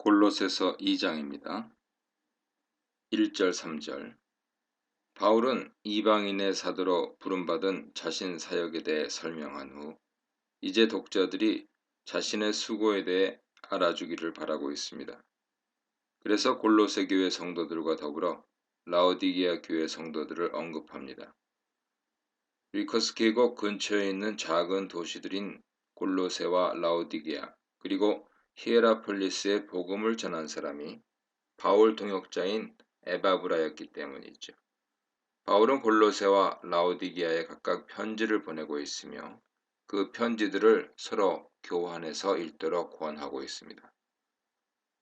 골로새서 2장입니다. 1절 3절. 바울은 이방인의 사도로 부름받은 자신 사역에 대해 설명한 후 이제 독자들이 자신의 수고에 대해 알아주기를 바라고 있습니다. 그래서 골로새 교회 성도들과 더불어 라오디게아 교회 성도들을 언급합니다. 리커스 계곡 근처에 있는 작은 도시들인 골로새와 라오디게아 그리고 히에라폴리스에 복음을 전한 사람이 바울 동역자인 에바브라였기 때문이죠. 바울은 골로새와 라오디게아에 각각 편지를 보내고 있으며 그 편지들을 서로 교환해서 읽도록 권하고 있습니다.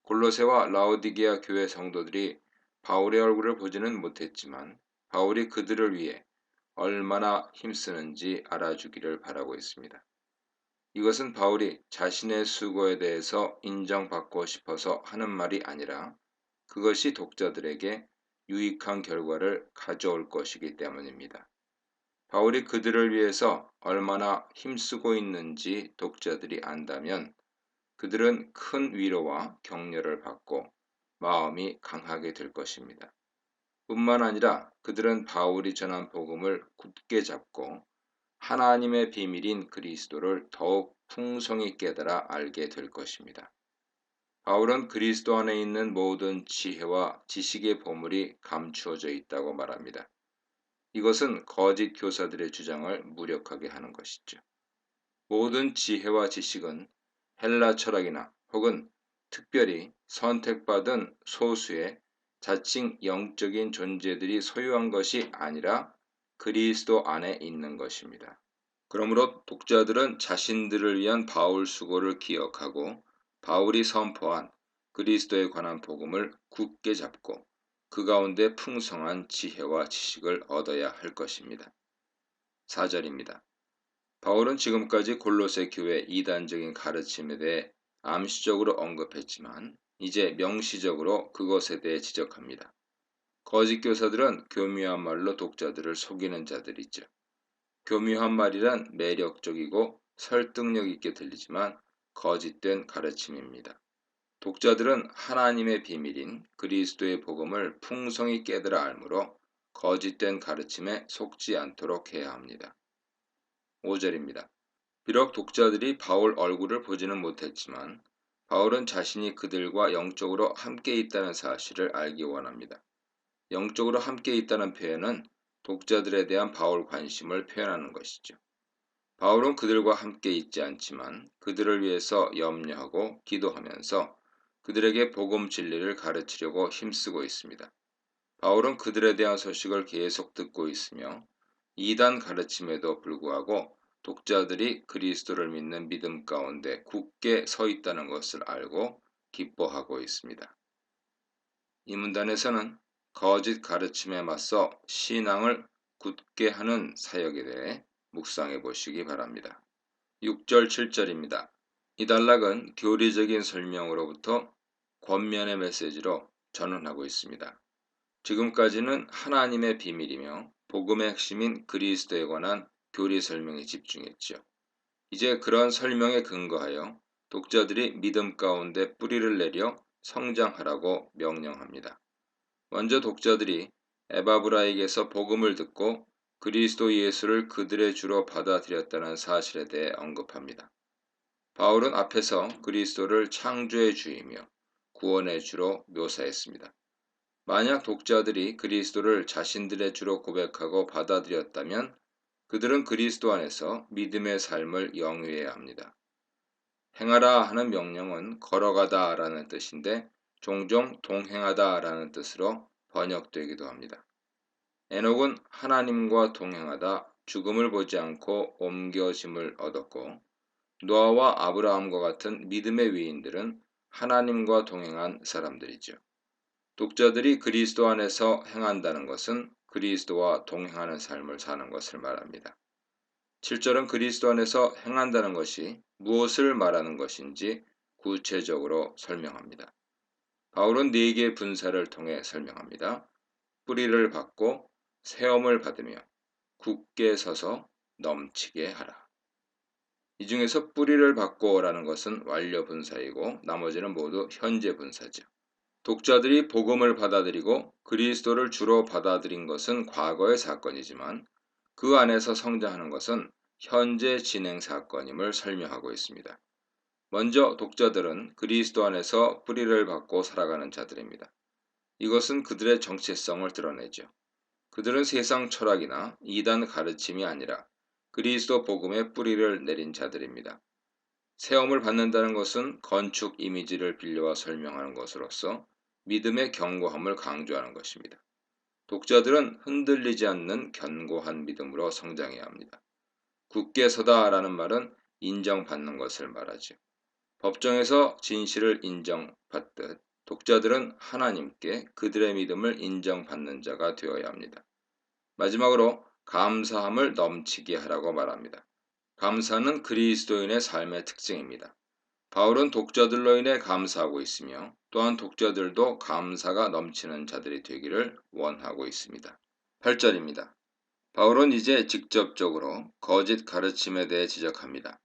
골로새와 라오디게아 교회 성도들이 바울의 얼굴을 보지는 못했지만 바울이 그들을 위해 얼마나 힘쓰는지 알아주기를 바라고 있습니다. 이것은 바울이 자신의 수고에 대해서 인정받고 싶어서 하는 말이 아니라 그것이 독자들에게 유익한 결과를 가져올 것이기 때문입니다. 바울이 그들을 위해서 얼마나 힘쓰고 있는지 독자들이 안다면 그들은 큰 위로와 격려를 받고 마음이 강하게 될 것입니다. 뿐만 아니라 그들은 바울이 전한 복음을 굳게 잡고 하나님의 비밀인 그리스도를 더욱 풍성히 깨달아 알게 될 것입니다. 바울은 그리스도 안에 있는 모든 지혜와 지식의 보물이 감추어져 있다고 말합니다. 이것은 거짓 교사들의 주장을 무력하게 하는 것이죠. 모든 지혜와 지식은 헬라 철학이나 혹은 특별히 선택받은 소수의 자칭 영적인 존재들이 소유한 것이 아니라 그리스도 안에 있는 것입니다. 그러므로 독자들은 자신들을 위한 바울 수고를 기억하고 바울이 선포한 그리스도에 관한 복음을 굳게 잡고 그 가운데 풍성한 지혜와 지식을 얻어야 할 것입니다. 4절입니다. 바울은 지금까지 골로새 교회 이단적인 가르침에 대해 암시적으로 언급했지만 이제 명시적으로 그것에 대해 지적합니다. 거짓 교사들은 교묘한 말로 독자들을 속이는 자들이죠. 교묘한 말이란 매력적이고 설득력 있게 들리지만 거짓된 가르침입니다. 독자들은 하나님의 비밀인 그리스도의 복음을 풍성히 깨달아 알므로 거짓된 가르침에 속지 않도록 해야 합니다. 5절입니다. 비록 독자들이 바울 얼굴을 보지는 못했지만 바울은 자신이 그들과 영적으로 함께 있다는 사실을 알기 원합니다. 영적으로 함께 있다는 표현은 독자들에 대한 바울 관심을 표현하는 것이죠. 바울은 그들과 함께 있지 않지만 그들을 위해서 염려하고 기도하면서 그들에게 복음 진리를 가르치려고 힘쓰고 있습니다. 바울은 그들에 대한 소식을 계속 듣고 있으며 이단 가르침에도 불구하고 독자들이 그리스도를 믿는 믿음 가운데 굳게 서 있다는 것을 알고 기뻐하고 있습니다. 이 문단에서는 거짓 가르침에 맞서 신앙을 굳게 하는 사역에 대해 묵상해 보시기 바랍니다. 6절 7절입니다. 이 단락은 교리적인 설명으로부터 권면의 메시지로 전환하고 있습니다. 지금까지는 하나님의 비밀이며 복음의 핵심인 그리스도에 관한 교리 설명에 집중했죠. 이제 그런 설명에 근거하여 독자들이 믿음 가운데 뿌리를 내려 성장하라고 명령합니다. 먼저 독자들이 에바브라에게서 복음을 듣고 그리스도 예수를 그들의 주로 받아들였다는 사실에 대해 언급합니다. 바울은 앞에서 그리스도를 창조의 주이며 구원의 주로 묘사했습니다. 만약 독자들이 그리스도를 자신들의 주로 고백하고 받아들였다면 그들은 그리스도 안에서 믿음의 삶을 영위해야 합니다. 행하라 하는 명령은 걸어가다 라는 뜻인데 종종 동행하다 라는 뜻으로 번역되기도 합니다. 에녹은 하나님과 동행하다 죽음을 보지 않고 옮겨짐을 얻었고 노아와 아브라함과 같은 믿음의 위인들은 하나님과 동행한 사람들이죠. 독자들이 그리스도 안에서 행한다는 것은 그리스도와 동행하는 삶을 사는 것을 말합니다. 7절은 그리스도 안에서 행한다는 것이 무엇을 말하는 것인지 구체적으로 설명합니다. 바울은 4개의 분사를 통해 설명합니다. 뿌리를 받고 세움을 받으며 굳게 서서 넘치게 하라. 이 중에서 뿌리를 받고라는 것은 완료 분사이고 나머지는 모두 현재 분사죠. 독자들이 복음을 받아들이고 그리스도를 주로 받아들인 것은 과거의 사건이지만 그 안에서 성장하는 것은 현재 진행 사건임을 설명하고 있습니다. 먼저 독자들은 그리스도 안에서 뿌리를 받고 살아가는 자들입니다. 이것은 그들의 정체성을 드러내죠. 그들은 세상 철학이나 이단 가르침이 아니라 그리스도 복음의 뿌리를 내린 자들입니다. 세움을 받는다는 것은 건축 이미지를 빌려와 설명하는 것으로서 믿음의 견고함을 강조하는 것입니다. 독자들은 흔들리지 않는 견고한 믿음으로 성장해야 합니다. 굳게 서다라는 말은 인정받는 것을 말하죠. 법정에서 진실을 인정받듯 독자들은 하나님께 그들의 믿음을 인정받는 자가 되어야 합니다. 마지막으로 감사함을 넘치게 하라고 말합니다. 감사는 그리스도인의 삶의 특징입니다. 바울은 독자들로 인해 감사하고 있으며 또한 독자들도 감사가 넘치는 자들이 되기를 원하고 있습니다. 8절입니다. 바울은 이제 직접적으로 거짓 가르침에 대해 지적합니다.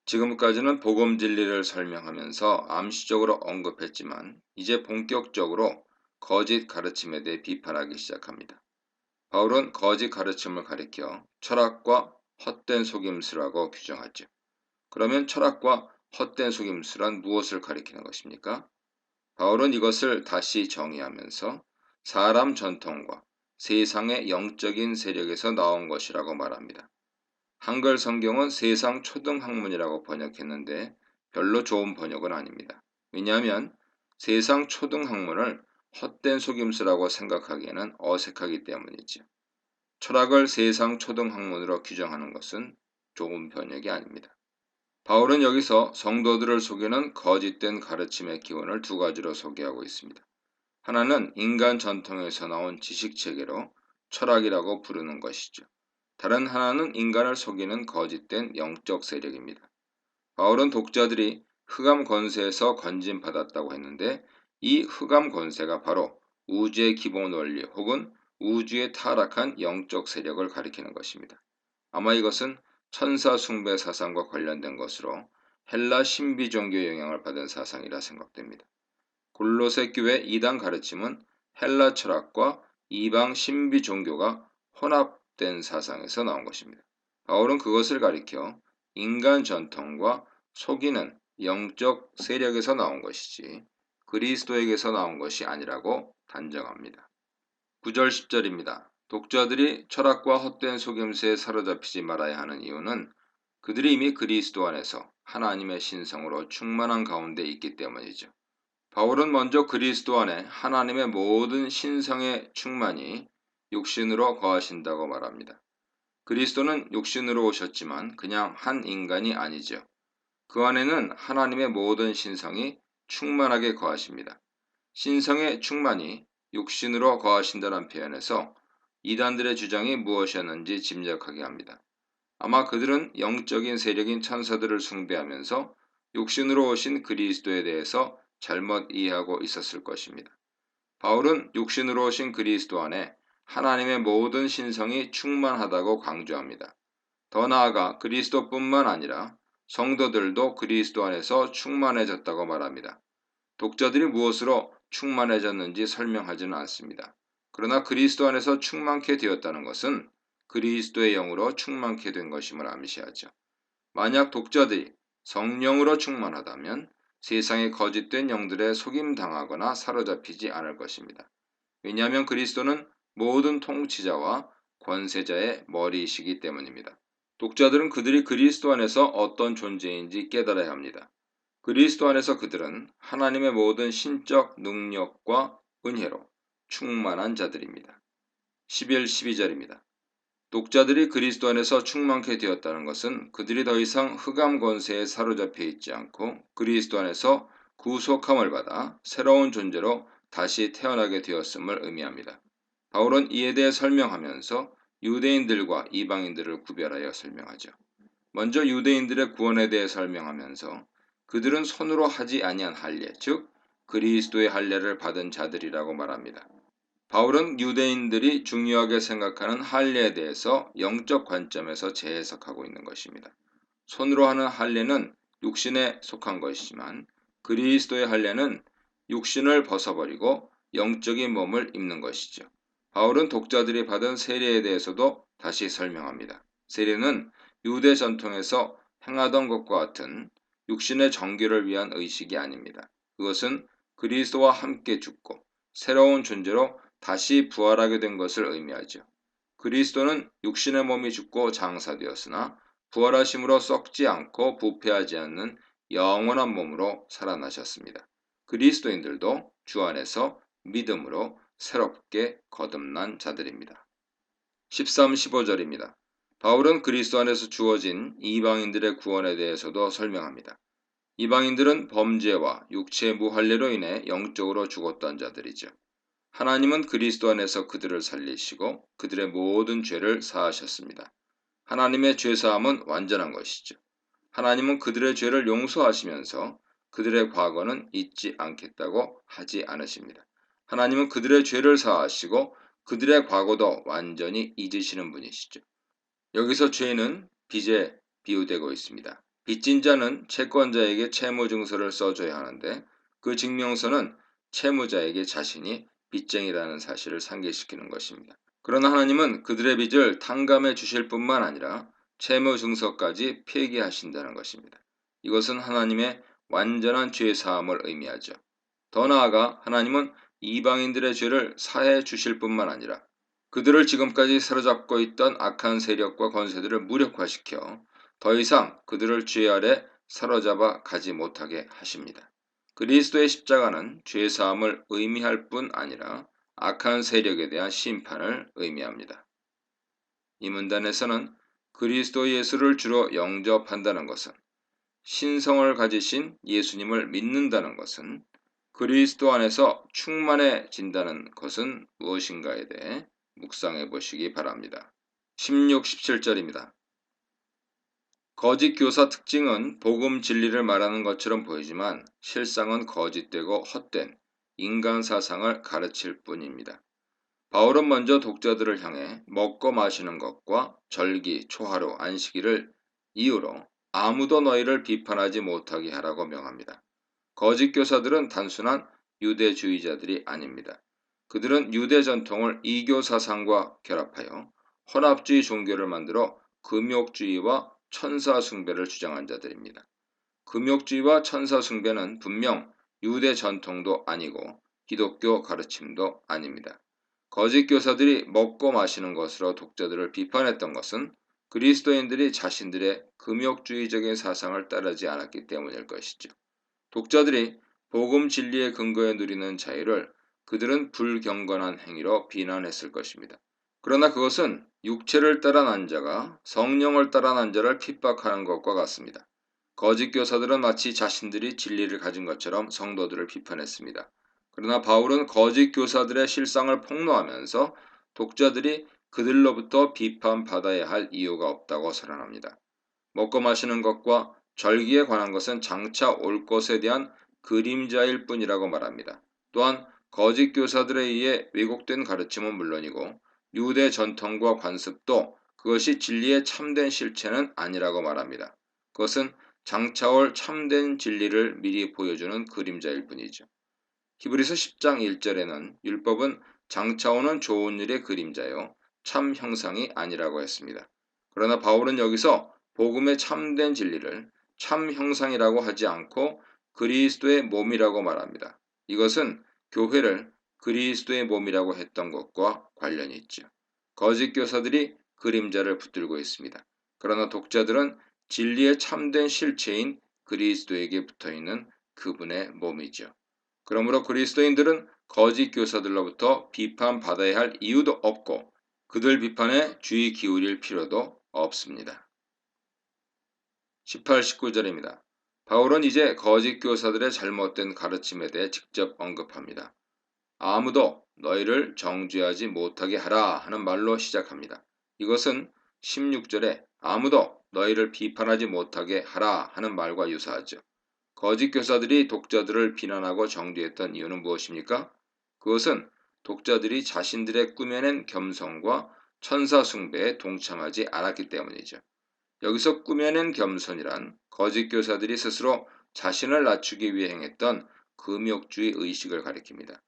지금까지는 복음 진리를 설명하면서 암시적으로 언급했지만 이제 본격적으로 거짓 가르침에 대해 비판하기 시작합니다. 바울은 거짓 가르침을 가리켜 철학과 헛된 속임수라고 규정하죠. 그러면 철학과 헛된 속임수란 무엇을 가리키는 것입니까? 바울은 이것을 다시 정의하면서 사람 전통과 세상의 영적인 세력에서 나온 것이라고 말합니다. 한글 성경은 세상 초등학문이라고 번역했는데 별로 좋은 번역은 아닙니다. 왜냐하면 세상 초등학문을 헛된 속임수라고 생각하기에는 어색하기 때문이죠. 철학을 세상 초등학문으로 규정하는 것은 좋은 번역이 아닙니다. 바울은 여기서 성도들을 속이는 거짓된 가르침의 기원을 두 가지로 소개하고 있습니다. 하나는 인간 전통에서 나온 지식체계로 철학이라고 부르는 것이죠. 다른 하나는 인간을 속이는 거짓된 영적 세력입니다. 바울은 독자들이 흑암 권세에서 건진받았다고 했는데 이 흑암 권세가 바로 우주의 기본 원리 혹은 우주의 타락한 영적 세력을 가리키는 것입니다. 아마 이것은 천사 숭배 사상과 관련된 것으로 헬라 신비 종교 영향을 받은 사상이라 생각됩니다. 골로새 교회 이단 가르침은 헬라 철학과 이방 신비 종교가 혼합된 사상에서 나온 것입니다. 바울은 그것을 가리켜 인간 전통과 속이는 영적 세력에서 나온 것이지 그리스도에게서 나온 것이 아니라고 단정합니다. 9절 10절입니다. 독자들이 철학과 헛된 속임수에 사로잡히지 말아야 하는 이유는 그들이 이미 그리스도 안에서 하나님의 신성으로 충만한 가운데 있기 때문이죠. 바울은 먼저 그리스도 안에 하나님의 모든 신성의 충만이 육신으로 거하신다고 말합니다. 그리스도는 육신으로 오셨지만 그냥 한 인간이 아니죠. 그 안에는 하나님의 모든 신성이 충만하게 거하십니다. 신성의 충만이 육신으로 거하신다는 표현에서 이단들의 주장이 무엇이었는지 짐작하게 합니다. 아마 그들은 영적인 세력인 천사들을 숭배하면서 육신으로 오신 그리스도에 대해서 잘못 이해하고 있었을 것입니다. 바울은 육신으로 오신 그리스도 안에 하나님의 모든 신성이 충만하다고 강조합니다. 더 나아가 그리스도뿐만 아니라 성도들도 그리스도 안에서 충만해졌다고 말합니다. 독자들이 무엇으로 충만해졌는지 설명하지는 않습니다. 그러나 그리스도 안에서 충만케 되었다는 것은 그리스도의 영으로 충만케 된 것임을 암시하죠. 만약 독자들이 성령으로 충만하다면 세상의 거짓된 영들에 속임당하거나 사로잡히지 않을 것입니다. 왜냐하면 그리스도는 모든 통치자와 권세자의 머리이시기 때문입니다. 독자들은 그들이 그리스도 안에서 어떤 존재인지 깨달아야 합니다. 그리스도 안에서 그들은 하나님의 모든 신적 능력과 은혜로 충만한 자들입니다. 11, 12절입니다. 독자들이 그리스도 안에서 충만케 되었다는 것은 그들이 더 이상 흑암 권세에 사로잡혀 있지 않고 그리스도 안에서 구속함을 받아 새로운 존재로 다시 태어나게 되었음을 의미합니다. 바울은 이에 대해 설명하면서 유대인들과 이방인들을 구별하여 설명하죠. 먼저 유대인들의 구원에 대해 설명하면서 그들은 손으로 하지 아니한 할례, 즉 그리스도의 할례를 받은 자들이라고 말합니다. 바울은 유대인들이 중요하게 생각하는 할례에 대해서 영적 관점에서 재해석하고 있는 것입니다. 손으로 하는 할례는 육신에 속한 것이지만 그리스도의 할례는 육신을 벗어버리고 영적인 몸을 입는 것이죠. 바울은 독자들이 받은 세례에 대해서도 다시 설명합니다. 세례는 유대 전통에서 행하던 것과 같은 육신의 정결을 위한 의식이 아닙니다. 그것은 그리스도와 함께 죽고 새로운 존재로 다시 부활하게 된 것을 의미하죠. 그리스도는 육신의 몸이 죽고 장사되었으나 부활하심으로 썩지 않고 부패하지 않는 영원한 몸으로 살아나셨습니다. 그리스도인들도 주 안에서 믿음으로 새롭게 거듭난 자들입니다. 13, 15절입니다. 바울은 그리스도 안에서 주어진 이방인들의 구원에 대해서도 설명합니다. 이방인들은 범죄와 육체의 무할례로 인해 영적으로 죽었던 자들이죠. 하나님은 그리스도 안에서 그들을 살리시고 그들의 모든 죄를 사하셨습니다. 하나님의 죄사함은 완전한 것이죠. 하나님은 그들의 죄를 용서하시면서 그들의 과거는 잊지 않겠다고 하지 않으십니다. 하나님은 그들의 죄를 사하시고 그들의 과거도 완전히 잊으시는 분이시죠. 여기서 죄는 빚에 비유되고 있습니다. 빚진 자는 채권자에게 채무증서를 써줘야 하는데 그 증명서는 채무자에게 자신이 빚쟁이라는 사실을 상기시키는 것입니다. 그러나 하나님은 그들의 빚을 탕감해 주실 뿐만 아니라 채무증서까지 폐기하신다는 것입니다. 이것은 하나님의 완전한 죄사함을 의미하죠. 더 나아가 하나님은 이방인들의 죄를 사해 주실 뿐만 아니라 그들을 지금까지 사로잡고 있던 악한 세력과 권세들을 무력화시켜 더 이상 그들을 죄 아래 사로잡아 가지 못하게 하십니다. 그리스도의 십자가는 죄사함을 의미할 뿐 아니라 악한 세력에 대한 심판을 의미합니다. 이 문단에서는 그리스도 예수를 주로 영접한다는 것은 신성을 가지신 예수님을 믿는다는 것은 그리스도 안에서 충만해진다는 것은 무엇인가에 대해 묵상해 보시기 바랍니다. 16, 17절입니다. 거짓 교사 특징은 복음 진리를 말하는 것처럼 보이지만 실상은 거짓되고 헛된 인간 사상을 가르칠 뿐입니다. 바울은 먼저 독자들을 향해 먹고 마시는 것과 절기, 초하루, 안식일을 이유로 아무도 너희를 비판하지 못하게 하라고 명합니다. 거짓 교사들은 단순한 유대주의자들이 아닙니다. 그들은 유대 전통을 이교 사상과 결합하여 혼합주의 종교를 만들어 금욕주의와 천사 숭배를 주장한 자들입니다. 금욕주의와 천사 숭배는 분명 유대 전통도 아니고 기독교 가르침도 아닙니다. 거짓 교사들이 먹고 마시는 것으로 독자들을 비판했던 것은 그리스도인들이 자신들의 금욕주의적인 사상을 따르지 않았기 때문일 것이죠. 독자들이 복음 진리의 근거에 누리는 자유를 그들은 불경건한 행위로 비난했을 것입니다. 그러나 그것은 육체를 따라 난 자가 성령을 따라 난 자를 핍박하는 것과 같습니다. 거짓 교사들은 마치 자신들이 진리를 가진 것처럼 성도들을 비판했습니다. 그러나 바울은 거짓 교사들의 실상을 폭로하면서 독자들이 그들로부터 비판받아야 할 이유가 없다고 선언합니다. 먹고 마시는 것과 절기에 관한 것은 장차 올 것에 대한 그림자일 뿐이라고 말합니다. 또한 거짓 교사들에 의해 왜곡된 가르침은 물론이고 유대 전통과 관습도 그것이 진리의 참된 실체는 아니라고 말합니다. 그것은 장차 올 참된 진리를 미리 보여주는 그림자일 뿐이죠. 히브리서 10장 1절에는 율법은 장차 오는 좋은 일의 그림자요 참 형상이 아니라고 했습니다. 그러나 바울은 여기서 복음의 참된 진리를 참 형상이라고 하지 않고 그리스도의 몸이라고 말합니다. 이것은 교회를 그리스도의 몸이라고 했던 것과 관련이 있죠. 거짓 교사들이 그림자를 붙들고 있습니다. 그러나 독자들은 진리의 참된 실체인 그리스도에게 붙어있는 그분의 몸이죠. 그러므로 그리스도인들은 거짓 교사들로부터 비판받아야 할 이유도 없고 그들 비판에 주의 기울일 필요도 없습니다. 18, 19절입니다. 바울은 이제 거짓 교사들의 잘못된 가르침에 대해 직접 언급합니다. 아무도 너희를 정죄하지 못하게 하라 하는 말로 시작합니다. 이것은 16절에 아무도 너희를 비판하지 못하게 하라 하는 말과 유사하죠. 거짓 교사들이 독자들을 비난하고 정죄했던 이유는 무엇입니까? 그것은 독자들이 자신들의 꾸며낸 겸손과 천사 숭배에 동참하지 않았기 때문이죠. 여기서 꾸며낸 겸손이란 거짓 교사들이 스스로 자신을 낮추기 위해 행했던 금욕주의 의식을 가리킵니다.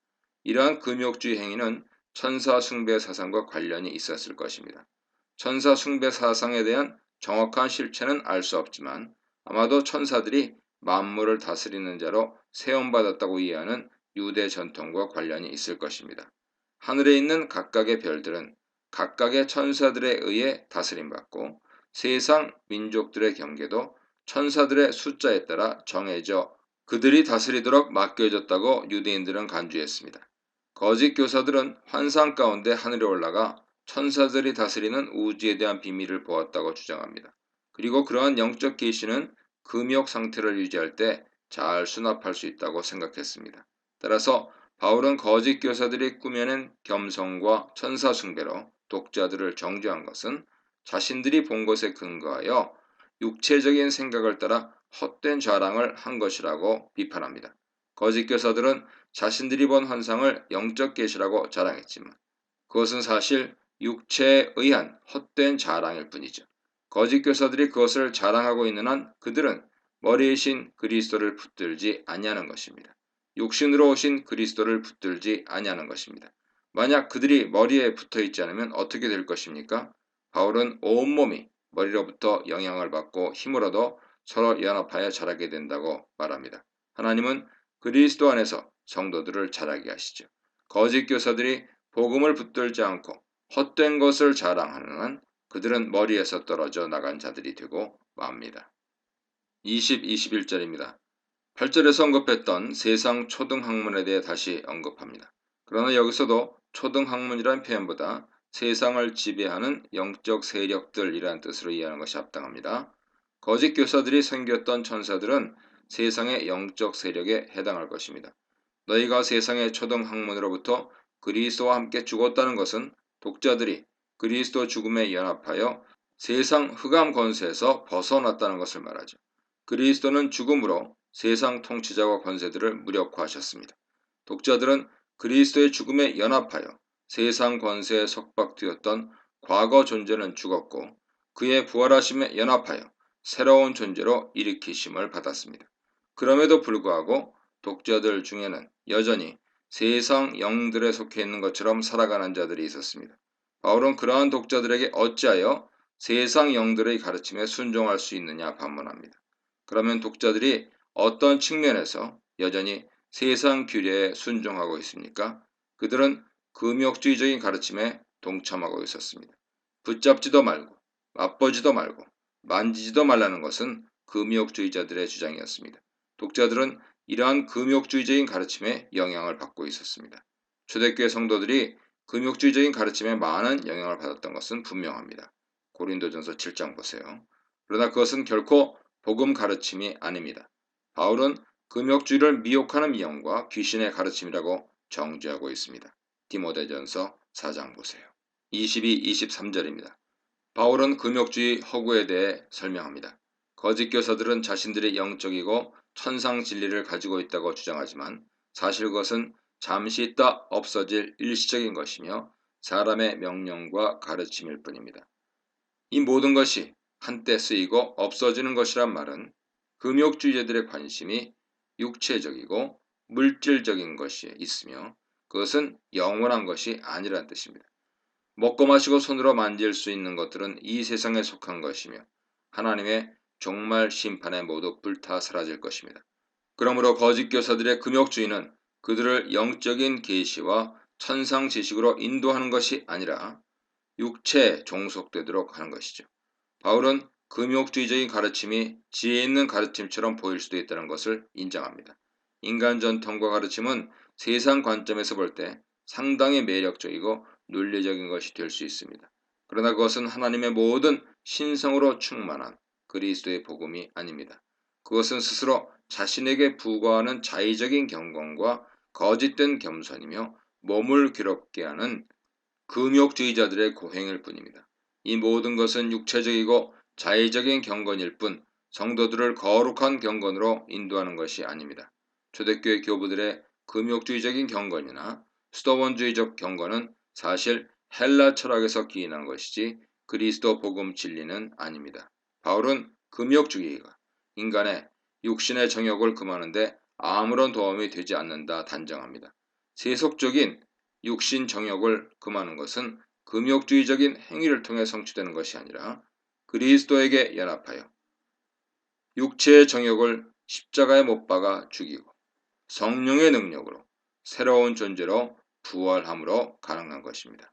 이러한 금욕주의 행위는 천사 숭배 사상과 관련이 있었을 것입니다. 천사 숭배 사상에 대한 정확한 실체는 알 수 없지만 아마도 천사들이 만물을 다스리는 자로 세움받았다고 이해하는 유대 전통과 관련이 있을 것입니다. 하늘에 있는 각각의 별들은 각각의 천사들에 의해 다스림받고 세상 민족들의 경계도 천사들의 숫자에 따라 정해져 그들이 다스리도록 맡겨졌다고 유대인들은 간주했습니다. 거짓 교사들은 환상 가운데 하늘에 올라가 천사들이 다스리는 우주에 대한 비밀을 보았다고 주장합니다. 그리고 그러한 영적 계시는 금욕 상태를 유지할 때 잘 수납할 수 있다고 생각했습니다. 따라서 바울은 거짓 교사들이 꾸며낸 겸손과 천사 숭배로 독자들을 정죄한 것은 자신들이 본 것에 근거하여 육체적인 생각을 따라 헛된 자랑을 한 것이라고 비판합니다. 거짓 교사들은 자신들이 본 환상을 영적 계시라고 자랑했지만 그것은 사실 육체에 의한 헛된 자랑일 뿐이죠. 거짓 교사들이 그것을 자랑하고 있는 한 그들은 머리이신 그리스도를 붙들지 아니하는 것입니다. 육신으로 오신 그리스도를 붙들지 아니하는 것입니다. 만약 그들이 머리에 붙어 있지 않으면 어떻게 될 것입니까? 바울은 온몸이 머리로부터 영향을 받고 힘을 얻어 서로 연합하여 자라게 된다고 말합니다. 하나님은 그리스도 안에서 성도들을 자라게 하시죠. 거짓 교사들이 복음을 붙들지 않고 헛된 것을 자랑하는 한 그들은 머리에서 떨어져 나간 자들이 되고 맙니다. 21절입니다. 8절에서 언급했던 세상 초등학문에 대해 다시 언급합니다. 그러나 여기서도 초등학문이라는 표현보다 세상을 지배하는 영적 세력들이라는 뜻으로 이해하는 것이 합당합니다. 거짓 교사들이 섬겼던 천사들은 세상의 영적 세력에 해당할 것입니다. 너희가 세상의 초등학문으로부터 그리스도와 함께 죽었다는 것은 독자들이 그리스도 죽음에 연합하여 세상 흑암 권세에서 벗어났다는 것을 말하죠. 그리스도는 죽음으로 세상 통치자와 권세들을 무력화하셨습니다. 독자들은 그리스도의 죽음에 연합하여 세상 권세에 속박되었던 과거 존재는 죽었고 그의 부활하심에 연합하여 새로운 존재로 일으키심을 받았습니다. 그럼에도 불구하고 독자들 중에는 여전히 세상 영들에 속해 있는 것처럼 살아가는 자들이 있었습니다. 바울은 그러한 독자들에게 어찌하여 세상 영들의 가르침에 순종할 수 있느냐 반문합니다. 그러면 독자들이 어떤 측면에서 여전히 세상 규례에 순종하고 있습니까? 그들은 금욕주의적인 가르침에 동참하고 있었습니다. 붙잡지도 말고 맛보지도 말고 만지지도 말라는 것은 금욕주의자들의 주장이었습니다. 독자들은 이러한 금욕주의적인 가르침에 영향을 받고 있었습니다. 초대교회 성도들이 금욕주의적인 가르침에 많은 영향을 받았던 것은 분명합니다. 고린도전서 7장 보세요. 그러나 그것은 결코 복음 가르침이 아닙니다. 바울은 금욕주의를 미혹하는 미형과 귀신의 가르침이라고 정죄하고 있습니다. 디모데전서 4장 보세요. 22, 23절입니다. 바울은 금욕주의 허구에 대해 설명합니다. 거짓 교사들은 자신들이 영적이고 천상 진리를 가지고 있다고 주장하지만 사실 그것은 잠시 있다 없어질 일시적인 것이며 사람의 명령과 가르침일 뿐입니다. 이 모든 것이 한때 쓰이고 없어지는 것이란 말은 금욕주의자들의 관심이 육체적이고 물질적인 것이 있으며 그것은 영원한 것이 아니라는 뜻입니다. 먹고 마시고 손으로 만질 수 있는 것들은 이 세상에 속한 것이며 하나님의 종말 심판에 모두 불타 사라질 것입니다. 그러므로 거짓 교사들의 금욕주의는 그들을 영적인 계시와 천상 지식으로 인도하는 것이 아니라 육체에 종속되도록 하는 것이죠. 바울은 금욕주의적인 가르침이 지혜 있는 가르침처럼 보일 수도 있다는 것을 인정합니다. 인간 전통과 가르침은 세상 관점에서 볼 때 상당히 매력적이고 논리적인 것이 될 수 있습니다. 그러나 그것은 하나님의 모든 신성으로 충만한 그리스도의 복음이 아닙니다. 그것은 스스로 자신에게 부과하는 자의적인 경건과 거짓된 겸손이며 몸을 괴롭게 하는 금욕주의자들의 고행일 뿐입니다. 이 모든 것은 육체적이고 자의적인 경건일 뿐 성도들을 거룩한 경건으로 인도하는 것이 아닙니다. 초대교회 교부들의 금욕주의적인 경건이나 수도원주의적 경건은 사실 헬라 철학에서 기인한 것이지 그리스도 복음 진리는 아닙니다. 바울은 금욕주의가 인간의 육신의 정욕을 금하는데 아무런 도움이 되지 않는다 단정합니다. 세속적인 육신 정욕을 금하는 것은 금욕주의적인 행위를 통해 성취되는 것이 아니라 그리스도에게 연합하여 육체의 정욕을 십자가에 못 박아 죽이고 성령의 능력으로 새로운 존재로 부활함으로 가능한 것입니다.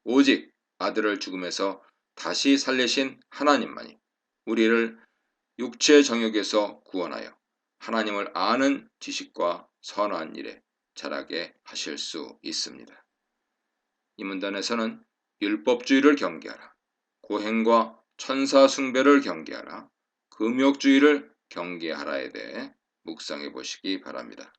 오직 아들을 죽음에서 다시 살리신 하나님만이 우리를 육체의 정욕에서 구원하여 하나님을 아는 지식과 선한 일에 자라게 하실 수 있습니다. 이 문단에서는 율법주의를 경계하라, 고행과 천사 숭배를 경계하라, 금욕주의를 경계하라에 대해 묵상해 보시기 바랍니다.